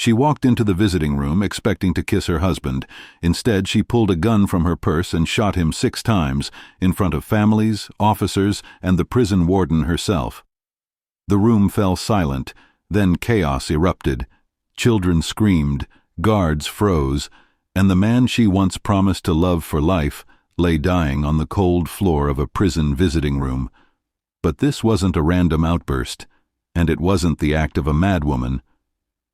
She walked into the visiting room expecting to kiss her husband. Instead, she pulled a gun from her purse and shot him 6 times in front of families, officers, and the prison warden herself. The room fell silent, then chaos erupted. Children screamed, guards froze, and the man she once promised to love for life lay dying on the cold floor of a prison visiting room. But this wasn't a random outburst, and it wasn't the act of a madwoman.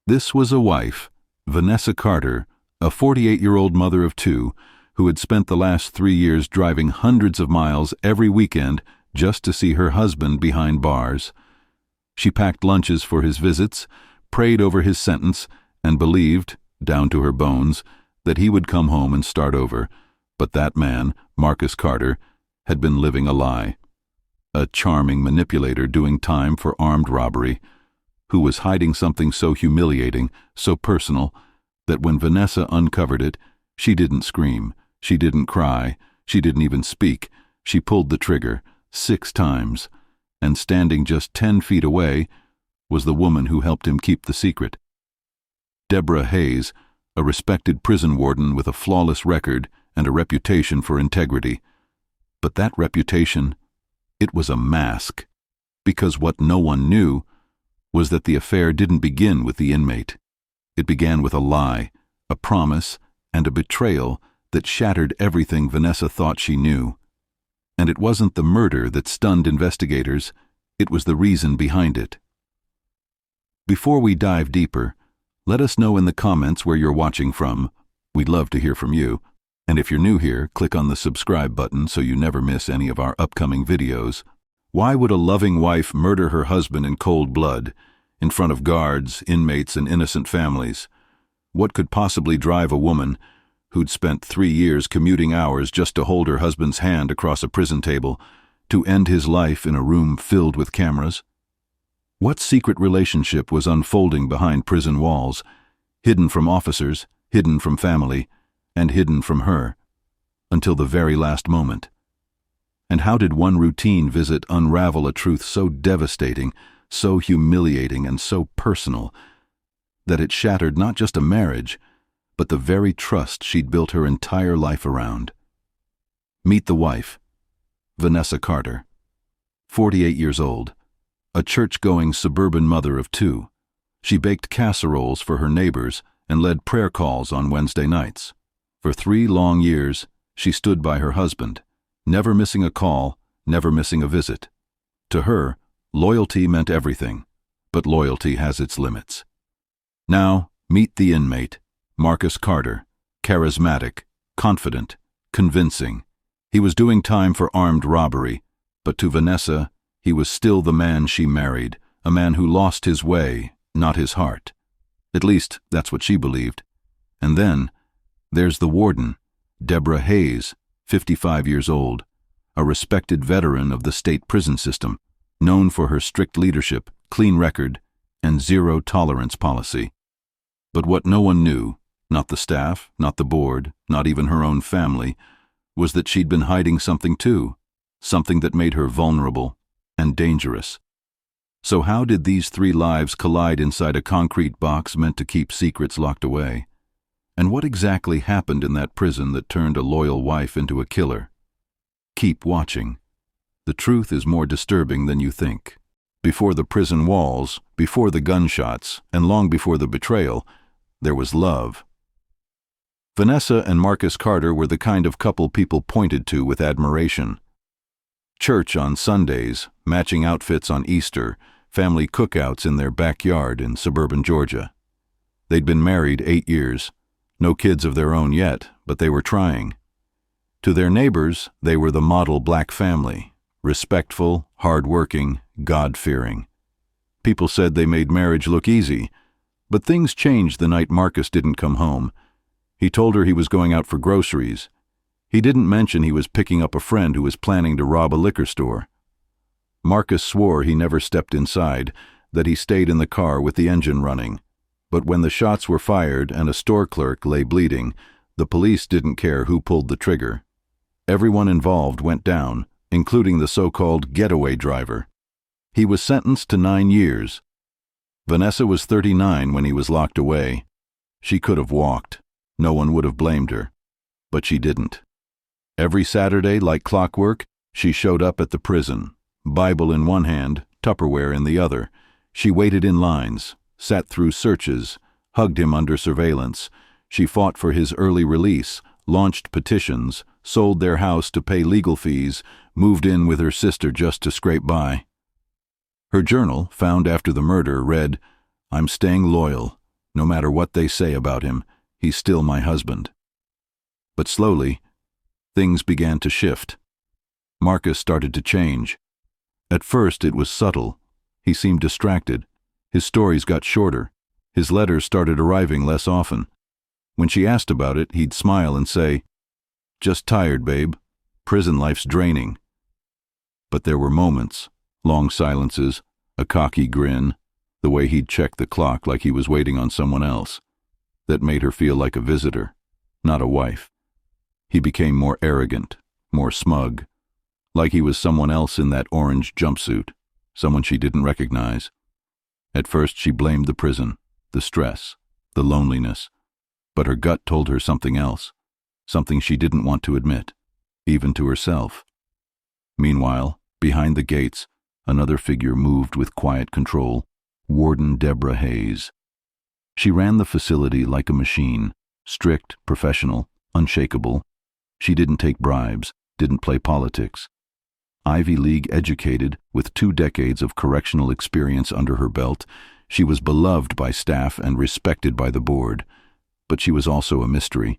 This was a wife, Vanessa Carter, a 48-year-old mother of 2, who had spent the last 3 years driving hundreds of miles every weekend just to see her husband behind bars. She packed lunches for his visits, prayed over his sentence, and believed, down to her bones, that he would come home and start over. But that man, Marcus Carter, had been living a lie. A charming manipulator doing time for armed robbery, who was hiding something so humiliating, so personal, that when Vanessa uncovered it, she didn't scream, she didn't cry, she didn't even speak. She pulled the trigger 6 times, and standing just 10 feet away was the woman who helped him keep the secret. Deborah Hayes, a respected prison warden with a flawless record and a reputation for integrity. But that reputation, it was a mask, because what no one knew was that the affair didn't begin with the inmate. It began with a lie, a promise, and a betrayal that shattered everything Vanessa thought she knew. And it wasn't the murder that stunned investigators, it was the reason behind it. Before we dive deeper, let us know in the comments where you're watching from. We'd love to hear from you. And if you're new here, click on the subscribe button so you never miss any of our upcoming videos. Why would a loving wife murder her husband in cold blood, in front of guards, inmates, and innocent families? What could possibly drive a woman, who'd spent 3 years commuting hours just to hold her husband's hand across a prison table, to end his life in a room filled with cameras? What secret relationship was unfolding behind prison walls, hidden from officers, hidden from family, and hidden from her, until the very last moment? And how did one routine visit unravel a truth so devastating, so humiliating, and so personal, that it shattered not just a marriage, but the very trust she'd built her entire life around? Meet the wife, Vanessa Carter, 48 years old, a church-going suburban mother of 2. She baked casseroles for her neighbors and led prayer calls on Wednesday nights. For 3 long years, she stood by her husband, never missing a call, never missing a visit. To her, loyalty meant everything, but loyalty has its limits. Now, meet the inmate, Marcus Carter, charismatic, confident, convincing. He was doing time for armed robbery, but to Vanessa, he was still the man she married, a man who lost his way, not his heart. At least, that's what she believed. And then, there's the warden, Deborah Hayes, 55 years old, a respected veteran of the state prison system, known for her strict leadership, clean record, and zero-tolerance policy. But what no one knew, not the staff, not the board, not even her own family, was that she'd been hiding something too, something that made her vulnerable and dangerous. So how did these 3 lives collide inside a concrete box meant to keep secrets locked away? And what exactly happened in that prison that turned a loyal wife into a killer? Keep watching. The truth is more disturbing than you think. Before the prison walls, before the gunshots, and long before the betrayal, there was love. Vanessa and Marcus Carter were the kind of couple people pointed to with admiration. Church on Sundays, matching outfits on Easter, family cookouts in their backyard in suburban Georgia. They'd been married 8 years. No kids of their own yet, but they were trying. To their neighbors, they were the model black family, respectful, hard-working, God-fearing. People said they made marriage look easy, but things changed the night Marcus didn't come home. He told her he was going out for groceries. He didn't mention he was picking up a friend who was planning to rob a liquor store. Marcus swore he never stepped inside, that he stayed in the car with the engine running. But when the shots were fired and a store clerk lay bleeding, the police didn't care who pulled the trigger. Everyone involved went down, including the so-called getaway driver. He was sentenced to 9 years. Vanessa was 39 when he was locked away. She could have walked. No one would have blamed her. But she didn't. Every Saturday, like clockwork, she showed up at the prison, Bible in one hand, Tupperware in the other. She waited in lines, sat through searches, hugged him under surveillance. She fought for his early release, launched petitions, sold their house to pay legal fees, moved in with her sister just to scrape by. Her journal, found after the murder, read, "I'm staying loyal. No matter what they say about him, he's still my husband." But slowly, things began to shift. Marcus started to change. At first it was subtle. He seemed distracted. His stories got shorter. His letters started arriving less often. When she asked about it, he'd smile and say, "Just tired, babe. Prison life's draining." But there were moments, long silences, a cocky grin, the way he'd check the clock like he was waiting on someone else, that made her feel like a visitor, not a wife. He became more arrogant, more smug, like he was someone else in that orange jumpsuit, someone she didn't recognize. At first she blamed the prison, the stress, the loneliness, but her gut told her something else, something she didn't want to admit, even to herself. Meanwhile, behind the gates, another figure moved with quiet control, Warden Deborah Hayes. She ran the facility like a machine, strict, professional, unshakable. She didn't take bribes, didn't play politics. Ivy League educated, with 2 decades of correctional experience under her belt, she was beloved by staff and respected by the board. But she was also a mystery.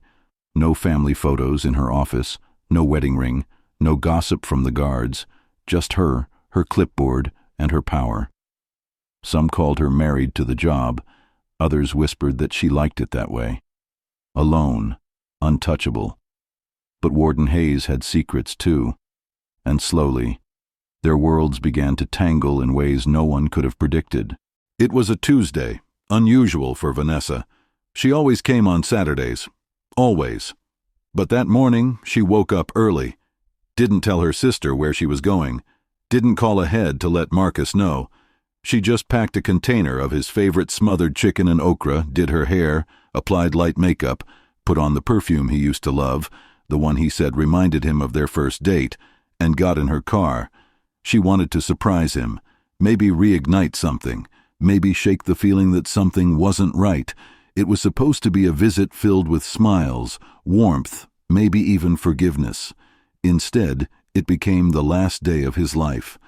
No family photos in her office, no wedding ring, no gossip from the guards, just her clipboard, and her power. Some called her married to the job, others whispered that she liked it that way. Alone, untouchable. But Warden Hayes had secrets too, and slowly, their worlds began to tangle in ways no one could have predicted. It was a Tuesday, unusual for Vanessa. She always came on Saturdays, always. But that morning, she woke up early, didn't tell her sister where she was going, didn't call ahead to let Marcus know. She just packed a container of his favorite smothered chicken and okra, did her hair, applied light makeup, put on the perfume he used to love, the one he said reminded him of their first date, and got in her car. She wanted to surprise him, maybe reignite something, maybe shake the feeling that something wasn't right. It was supposed to be a visit filled with smiles, warmth, maybe even forgiveness. Instead, it became the last day of his life.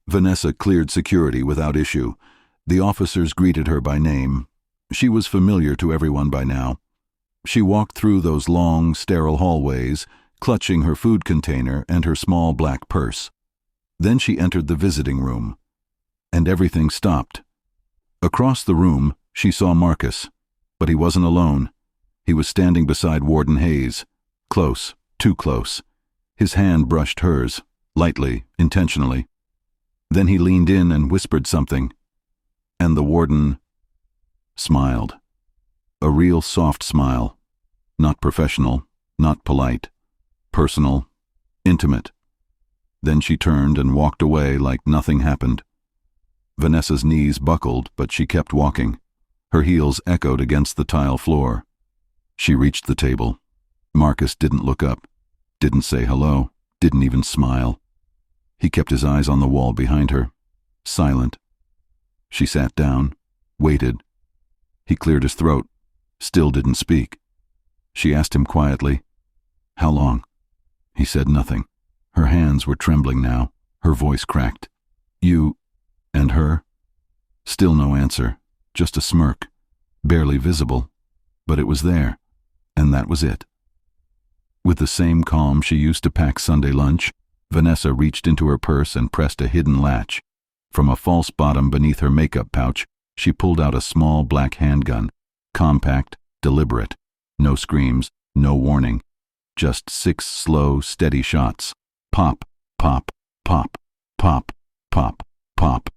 Vanessa cleared security without issue. The officers greeted her by name. She was familiar to everyone by now. She walked through those long, sterile hallways, clutching her food container and her small black purse. Then she entered the visiting room. And everything stopped. Across the room, she saw Marcus. But he wasn't alone. He was standing beside Warden Hayes. Close, too close. His hand brushed hers, lightly, intentionally. Then he leaned in and whispered something. And the warden smiled. A real soft smile. Not professional, not polite. Personal, intimate. Then she turned and walked away like nothing happened. Vanessa's knees buckled, but she kept walking. Her heels echoed against the tile floor. She reached the table. Marcus didn't look up, didn't say hello, didn't even smile. He kept his eyes on the wall behind her, silent. She sat down, waited. He cleared his throat, still didn't speak. She asked him quietly, "How long?" He said nothing. Her hands were trembling now, her voice cracked. "You and her?" Still no answer, just a smirk, barely visible, but it was there, and that was it. With the same calm she used to pack Sunday lunch, Vanessa reached into her purse and pressed a hidden latch. From a false bottom beneath her makeup pouch, she pulled out a small black handgun, compact, deliberate. No screams, no warning. Just 6 slow, steady shots. Pop, pop, pop, pop, pop, pop.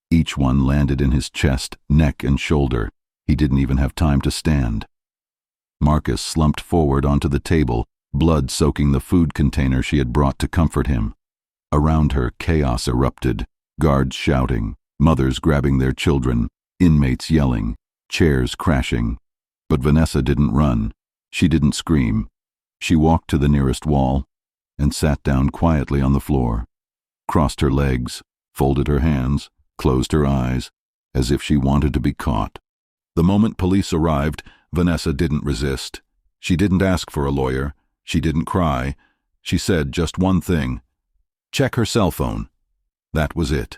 Each one landed in his chest, neck, and shoulder. He didn't even have time to stand. Marcus slumped forward onto the table, blood soaking the food container she had brought to comfort him. Around her, chaos erupted, guards shouting, mothers grabbing their children, Inmates yelling, chairs crashing. But Vanessa didn't run. She didn't scream. She walked to the nearest wall and sat down quietly on the floor, crossed her legs, folded her hands, closed her eyes, as if she wanted to be caught. The moment police arrived, Vanessa didn't resist. She didn't ask for a lawyer. She didn't cry. She said just one thing: check her cell phone. That was it.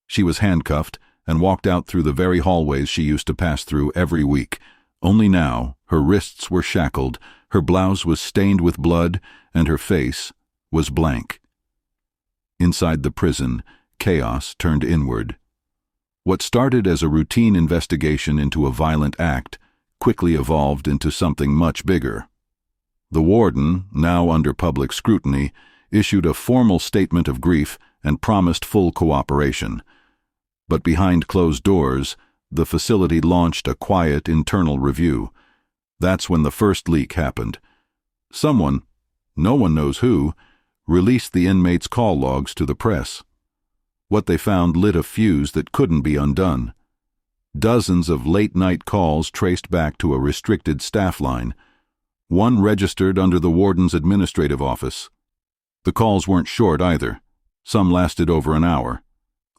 She was handcuffed and walked out through the very hallways she used to pass through every week. Only now, her wrists were shackled, her blouse was stained with blood, and her face was blank. Inside the prison, chaos turned inward. What started as a routine investigation into a violent act quickly evolved into something much bigger. The warden, now under public scrutiny, issued a formal statement of grief and promised full cooperation. But behind closed doors, the facility launched a quiet internal review. That's when the first leak happened. Someone, no one knows who, released the inmates' call logs to the press. What they found lit a fuse that couldn't be undone. Dozens of late-night calls traced back to a restricted staff line. One registered under the warden's administrative office. The calls weren't short either. Some lasted over an hour.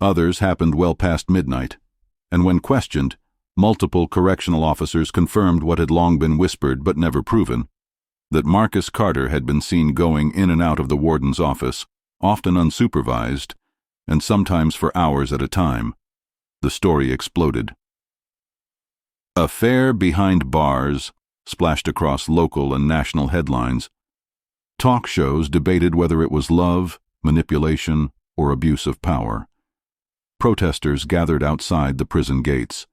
Others happened well past midnight. And when questioned, multiple correctional officers confirmed what had long been whispered but never proven: that Marcus Carter had been seen going in and out of the warden's office, often unsupervised, and sometimes for hours at a time. The story exploded. "Affair behind bars" splashed across local and national headlines. Talk shows debated whether it was love, manipulation, or abuse of power. Protesters gathered outside the prison gates.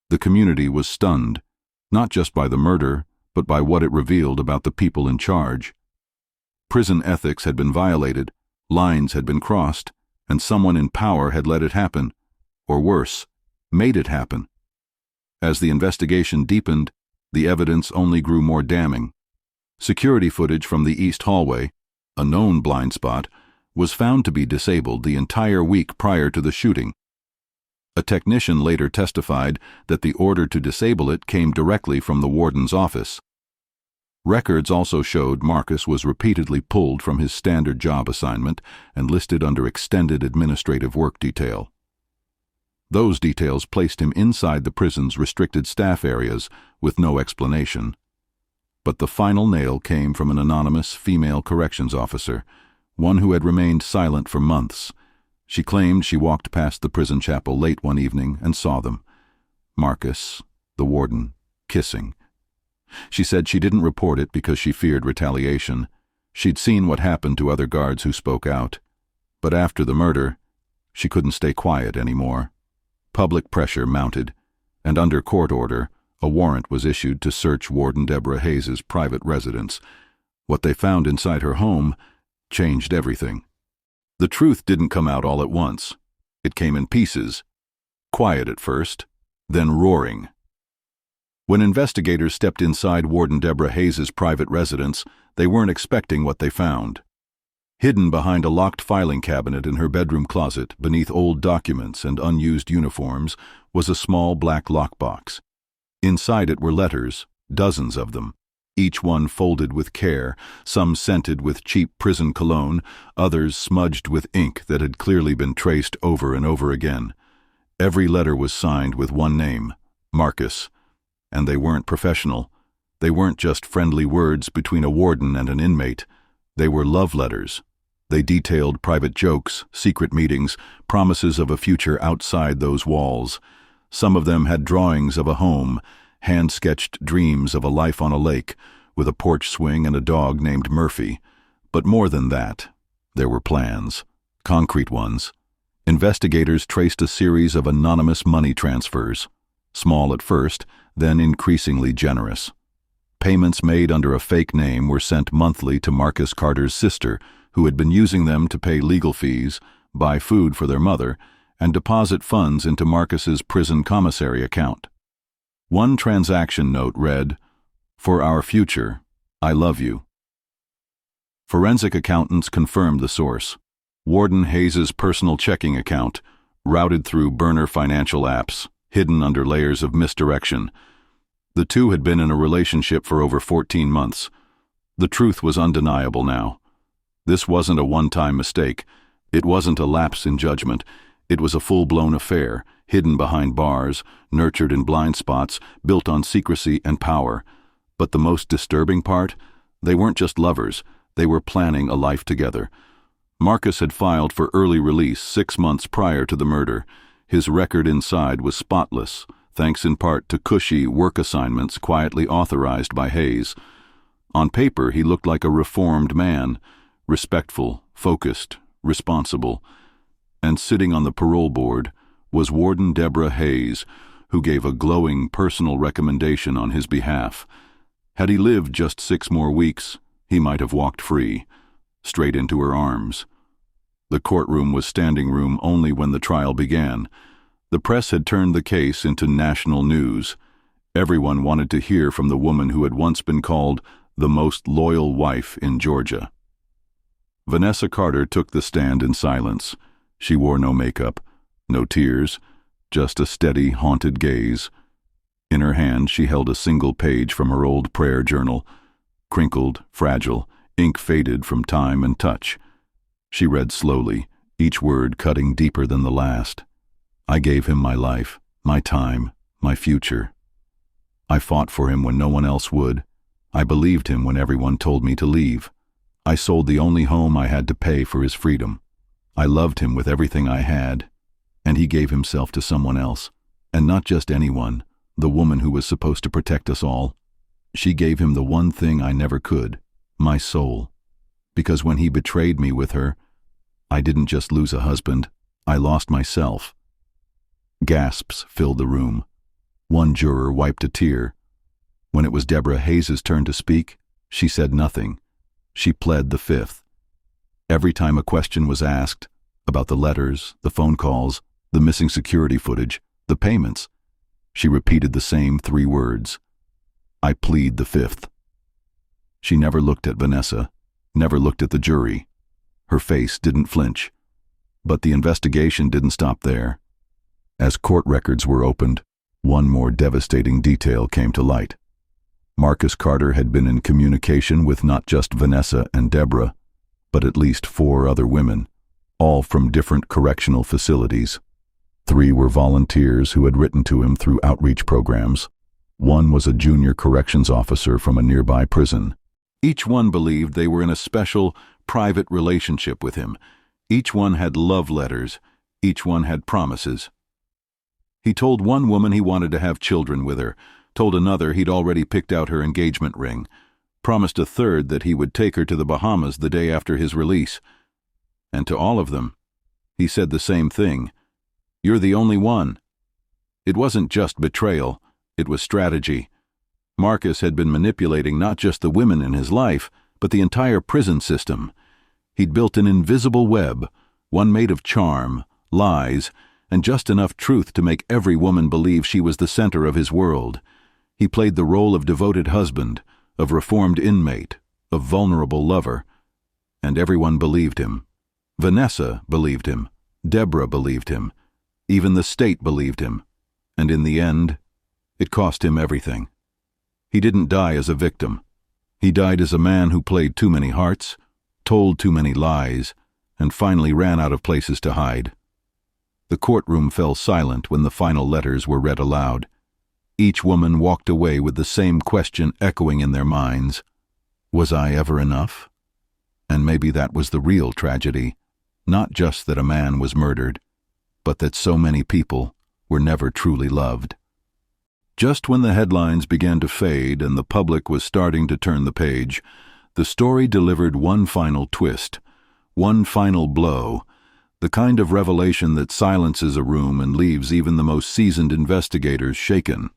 The community was stunned, not just by the murder, but by what it revealed about the people in charge. Prison ethics had been violated, lines had been crossed, and someone in power had let it happen, or worse, made it happen. As the investigation deepened, the evidence only grew more damning. Security footage from the east hallway, a known blind spot, was found to be disabled the entire week prior to the shooting. A technician later testified that the order to disable it came directly from the warden's office. Records also showed Marcus was repeatedly pulled from his standard job assignment and listed under extended administrative work detail. Those details placed him inside the prison's restricted staff areas with no explanation. But the final nail came from an anonymous female corrections officer, one who had remained silent for months. She claimed she walked past the prison chapel late one evening and saw them, Marcus, the warden, kissing. She said she didn't report it because she feared retaliation. She'd seen what happened to other guards who spoke out. But after the murder, she couldn't stay quiet anymore. Public pressure mounted, and under court order, a warrant was issued to search Warden Deborah Hayes's private residence. What they found inside her home changed everything. The truth didn't come out all at once. It came in pieces, quiet at first, then roaring. When investigators stepped inside Warden Deborah Hayes's private residence, they weren't expecting what they found. Hidden behind a locked filing cabinet in her bedroom closet, beneath old documents and unused uniforms, was a small black lockbox. Inside it were letters, dozens of them, each one folded with care, some scented with cheap prison cologne, others smudged with ink that had clearly been traced over and over again. Every letter was signed with one name, Marcus. And they weren't professional. They weren't just friendly words between a warden and an inmate. They were love letters. They detailed private jokes, secret meetings, promises of a future outside those walls. Some of them had drawings of a home, hand-sketched dreams of a life on a lake, with a porch swing and a dog named Murphy. But more than that, there were plans, concrete ones. Investigators traced a series of anonymous money transfers, small at first, then increasingly generous. Payments made under a fake name were sent monthly to Marcus Carter's sister, who had been using them to pay legal fees, buy food for their mother, and deposit funds into Marcus's prison commissary account. One transaction note read, "For our future, I love you." Forensic accountants confirmed the source. Warden Hayes's personal checking account, routed through burner financial apps. hidden under layers of misdirection. The two had been in a relationship for over 14 months. The truth was undeniable now. This wasn't a one-time mistake. It wasn't a lapse in judgment. It was a full-blown affair, hidden behind bars, nurtured in blind spots, built on secrecy and power. But the most disturbing part? They weren't just lovers. They were planning a life together. Marcus had filed for early release 6 months prior to the murder. His record inside was spotless, thanks in part to cushy work assignments quietly authorized by Hayes. On paper, he looked like a reformed man, respectful, focused, responsible. And sitting on the parole board was Warden Deborah Hayes, who gave a glowing personal recommendation on his behalf. Had he lived just 6 more weeks, he might have walked free, straight into her arms. The courtroom was standing room only when the trial began. The press had turned the case into national news. Everyone wanted to hear from the woman who had once been called the most loyal wife in Georgia. Vanessa Carter took the stand in silence. She wore no makeup, no tears, just a steady, haunted gaze. In her hand she held a single page from her old prayer journal, crinkled, fragile, ink faded from time and touch. She read slowly, each word cutting deeper than the last. I gave him my life, my time, my future. I fought for him when no one else would. I believed him when everyone told me to leave. I sold the only home I had to pay for his freedom. I loved him with everything I had, and he gave himself to someone else. And not just anyone, the woman who was supposed to protect us all. She gave him the one thing I never could, my soul. Because when he betrayed me with her, I didn't just lose a husband, I lost myself. Gasps filled the room. One juror wiped a tear. When it was Deborah Hayes' turn to speak, she said nothing. She pled the fifth. Every time a question was asked, about the letters, the phone calls, the missing security footage, the payments, she repeated the same 3 words. I plead the fifth. She never looked at Vanessa, never looked at the jury. Her face didn't flinch. But the investigation didn't stop there. As court records were opened, one more devastating detail came to light. Marcus Carter had been in communication with not just Vanessa and Deborah, but at least 4 other women, all from different correctional facilities. 3 were volunteers who had written to him through outreach programs. 1 was a junior corrections officer from a nearby prison. Each one believed they were in a special, private relationship with him. Each one had love letters. Each one had promises. He told one woman he wanted to have children with her, told another he'd already picked out her engagement ring, promised a third that he would take her to the Bahamas the day after his release. And to all of them, he said the same thing. You're the only one. It wasn't just betrayal, it was strategy. Marcus had been manipulating not just the women in his life, but the entire prison system. He'd built an invisible web, one made of charm, lies, and just enough truth to make every woman believe she was the center of his world. He played the role of devoted husband, of reformed inmate, of vulnerable lover. And everyone believed him. Vanessa believed him. Deborah believed him. Even the state believed him. And in the end, it cost him everything. He didn't die as a victim. He died as a man who played too many hearts, told too many lies, and finally ran out of places to hide. The courtroom fell silent when the final letters were read aloud. Each woman walked away with the same question echoing in their minds. Was I ever enough? And maybe that was the real tragedy, not just that a man was murdered, but that so many people were never truly loved. Just when the headlines began to fade and the public was starting to turn the page, the story delivered one final twist, one final blow, the kind of revelation that silences a room and leaves even the most seasoned investigators shaken.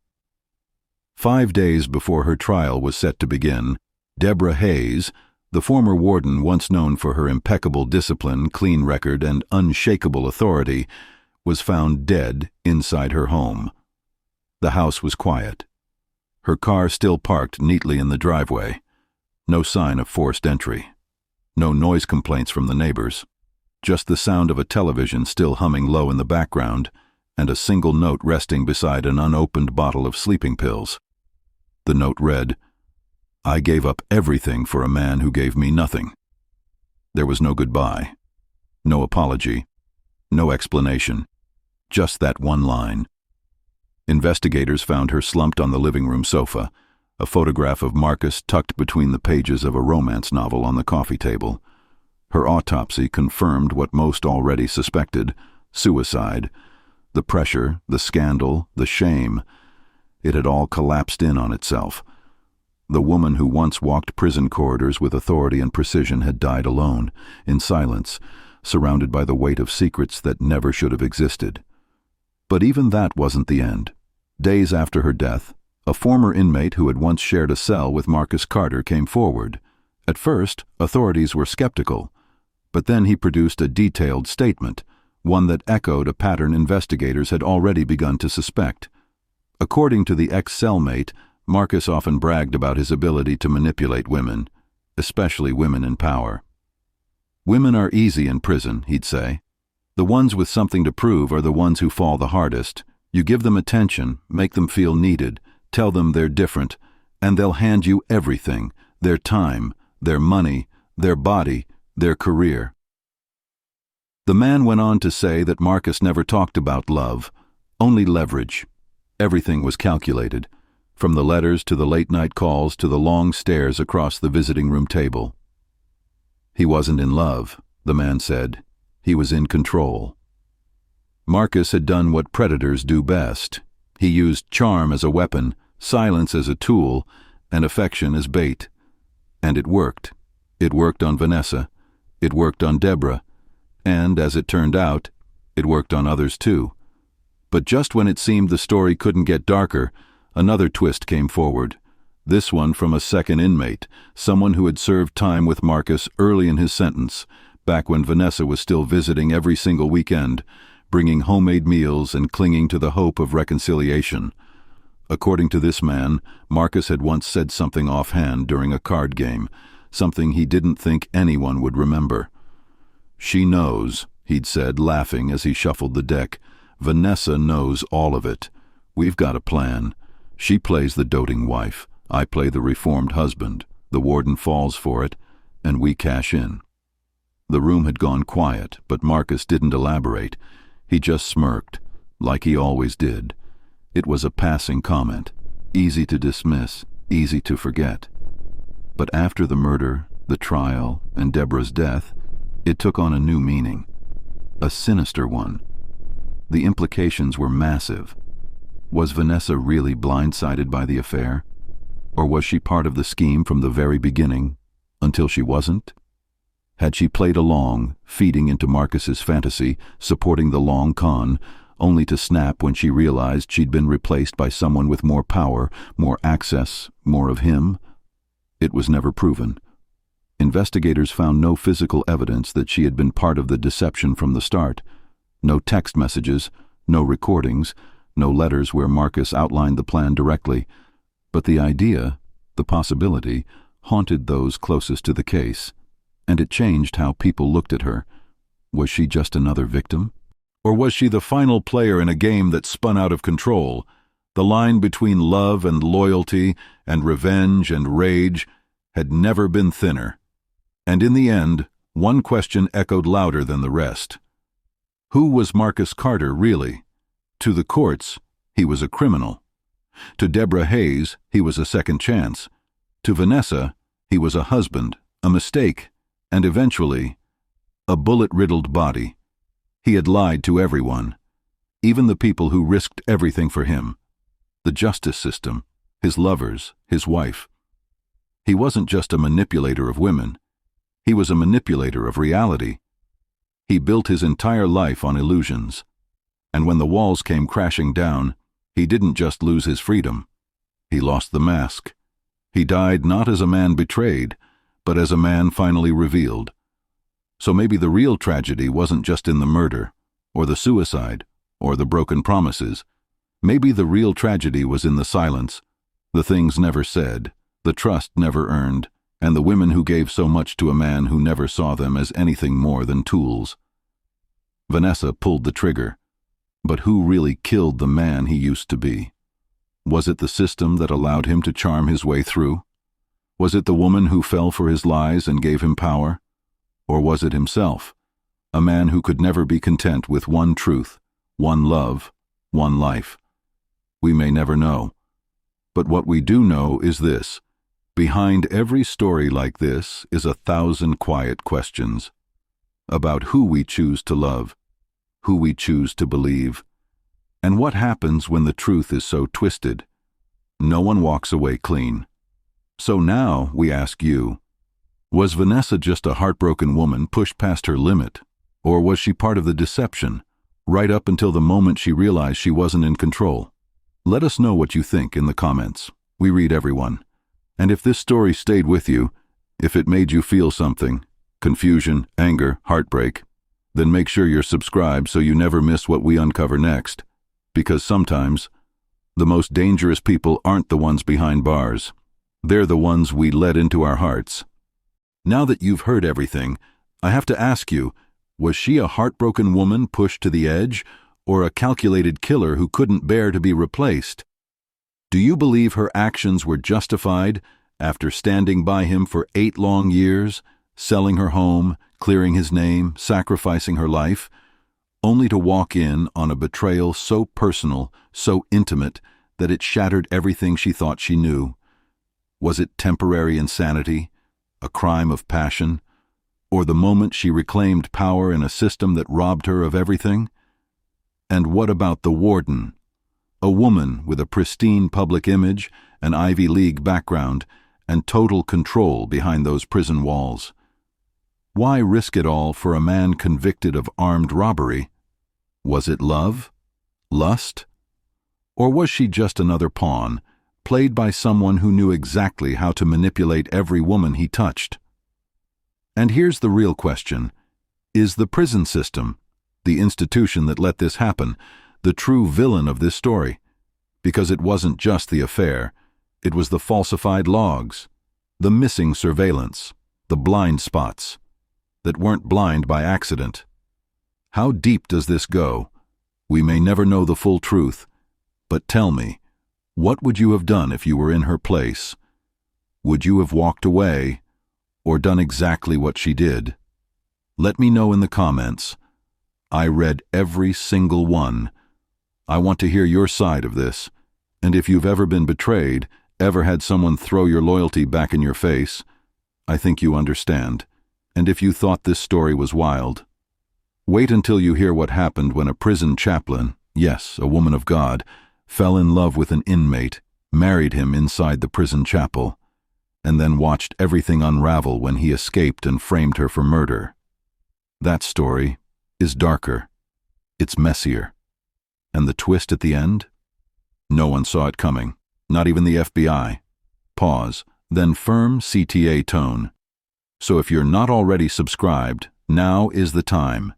5 days before her trial was set to begin, Deborah Hayes, the former warden once known for her impeccable discipline, clean record, and unshakable authority, was found dead inside her home. The house was quiet. Her car still parked neatly in the driveway. No sign of forced entry. No noise complaints from the neighbors. Just the sound of a television still humming low in the background, and a single note resting beside an unopened bottle of sleeping pills. The note read, "I gave up everything for a man who gave me nothing." There was no goodbye, no apology, no explanation, just that one line. Investigators found her slumped on the living room sofa, a photograph of Marcus tucked between the pages of a romance novel on the coffee table. Her autopsy confirmed what most already suspected: suicide. The pressure, the scandal, the shame. It had all collapsed in on itself. The woman who once walked prison corridors with authority and precision had died alone, in silence, surrounded by the weight of secrets that never should have existed. But even that wasn't the end. Days after her death, a former inmate who had once shared a cell with Marcus Carter came forward. At first, authorities were skeptical, but then he produced a detailed statement, one that echoed a pattern investigators had already begun to suspect. According to the ex-cellmate, Marcus often bragged about his ability to manipulate women, especially women in power. "Women are easy in prison," he'd say. "The ones with something to prove are the ones who fall the hardest. You give them attention, make them feel needed, tell them they're different, and they'll hand you everything: their time, their money, their body, their career." The man went on to say that Marcus never talked about love, only leverage. Everything was calculated, from the letters to the late-night calls to the long stares across the visiting room table. He wasn't in love, the man said. He was in control. Marcus had done what predators do best. He used charm as a weapon, silence as a tool, and affection as bait. And it worked. It worked on Vanessa. It worked on Deborah. And, as it turned out, it worked on others too. But just when it seemed the story couldn't get darker, another twist came forward. This one from a second inmate, someone who had served time with Marcus early in his sentence, back when Vanessa was still visiting every single weekend, bringing homemade meals and clinging to the hope of reconciliation. According to this man, Marcus had once said something offhand during a card game, something he didn't think anyone would remember. "She knows," he'd said, laughing as he shuffled the deck. "Vanessa knows all of it. We've got a plan. She plays the doting wife. I play the reformed husband. The warden falls for it, and we cash in." The room had gone quiet, but Marcus didn't elaborate. He just smirked, like he always did. It was a passing comment, easy to dismiss, easy to forget. But after the murder, the trial, and Deborah's death, it took on a new meaning. A sinister one. The implications were massive. Was Vanessa really blindsided by the affair? Or was she part of the scheme from the very beginning, until she wasn't? Had she played along, feeding into Marcus's fantasy, supporting the long con, only to snap when she realized she'd been replaced by someone with more power, more access, more of him? It was never proven. Investigators found no physical evidence that she had been part of the deception from the start. No text messages, no recordings, no letters where Marcus outlined the plan directly. But the idea, the possibility, haunted those closest to the case, and it changed how people looked at her. Was she just another victim? Or was she the final player in a game that spun out of control? The line between love and loyalty and revenge and rage had never been thinner. And in the end, one question echoed louder than the rest. Who was Marcus Carter really? To the courts, he was a criminal. To Deborah Hayes, he was a second chance. To Vanessa, he was a husband, a mistake, and eventually, a bullet-riddled body. He had lied to everyone, even the people who risked everything for him. The justice system, his lovers, his wife. He wasn't just a manipulator of women. He was a manipulator of reality. He built his entire life on illusions. And when the walls came crashing down, he didn't just lose his freedom. He lost the mask. He died not as a man betrayed, but as a man finally revealed. So maybe the real tragedy wasn't just in the murder, or the suicide, or the broken promises. Maybe the real tragedy was in the silence, the things never said, the trust never earned, and the women who gave so much to a man who never saw them as anything more than tools. Vanessa pulled the trigger. But who really killed the man he used to be? Was it the system that allowed him to charm his way through? Was it the woman who fell for his lies and gave him power? Or was it himself, a man who could never be content with one truth, one love, one life? We may never know. But what we do know is this: behind every story like this is 1,000 quiet questions about who we choose to love, who we choose to believe, and what happens when the truth is so twisted. No one walks away clean. So now we ask you, was Vanessa just a heartbroken woman pushed past her limit? Or was she part of the deception, right up until the moment she realized she wasn't in control? Let us know what you think in the comments. We read everyone. And if this story stayed with you, if it made you feel something, confusion, anger, heartbreak, then make sure you're subscribed so you never miss what we uncover next. Because sometimes, the most dangerous people aren't the ones behind bars. They're the ones we let into our hearts. Now that you've heard everything, I have to ask you, was she a heartbroken woman pushed to the edge, or a calculated killer who couldn't bear to be replaced? Do you believe her actions were justified after standing by him for 8 long years, selling her home, clearing his name, sacrificing her life, only to walk in on a betrayal so personal, so intimate, that it shattered everything she thought she knew? Was it temporary insanity, a crime of passion, or the moment she reclaimed power in a system that robbed her of everything? And what about the Warden? A woman with a pristine public image, an Ivy League background, and total control behind those prison walls. Why risk it all for a man convicted of armed robbery? Was it love? Lust? Or was she just another pawn, played by someone who knew exactly how to manipulate every woman he touched? And here's the real question: is the prison system, the institution that let this happen, the true villain of this story? Because it wasn't just the affair, it was the falsified logs, the missing surveillance, the blind spots that weren't blind by accident. How deep does this go? We may never know the full truth, but tell me, what would you have done if you were in her place? Would you have walked away, or done exactly what she did? Let me know in the comments. I read every single one. I want to hear your side of this. And if you've ever been betrayed, ever had someone throw your loyalty back in your face, I think you understand. And if you thought this story was wild, wait until you hear what happened when a prison chaplain, yes, a woman of God, fell in love with an inmate, married him inside the prison chapel, and then watched everything unravel when he escaped and framed her for murder. That story is darker. It's messier. And the twist at the end? No one saw it coming, not even the FBI. Pause, then firm CTA tone. So if you're not already subscribed, now is the time.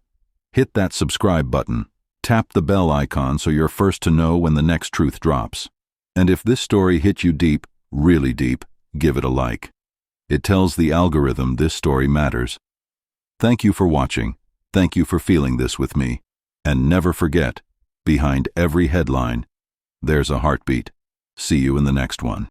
Hit that subscribe button. Tap the bell icon so you're first to know when the next truth drops. And if this story hit you deep, really deep, give it a like. It tells the algorithm this story matters. Thank you for watching. Thank you for feeling this with me. And never forget, behind every headline, there's a heartbeat. See you in the next one.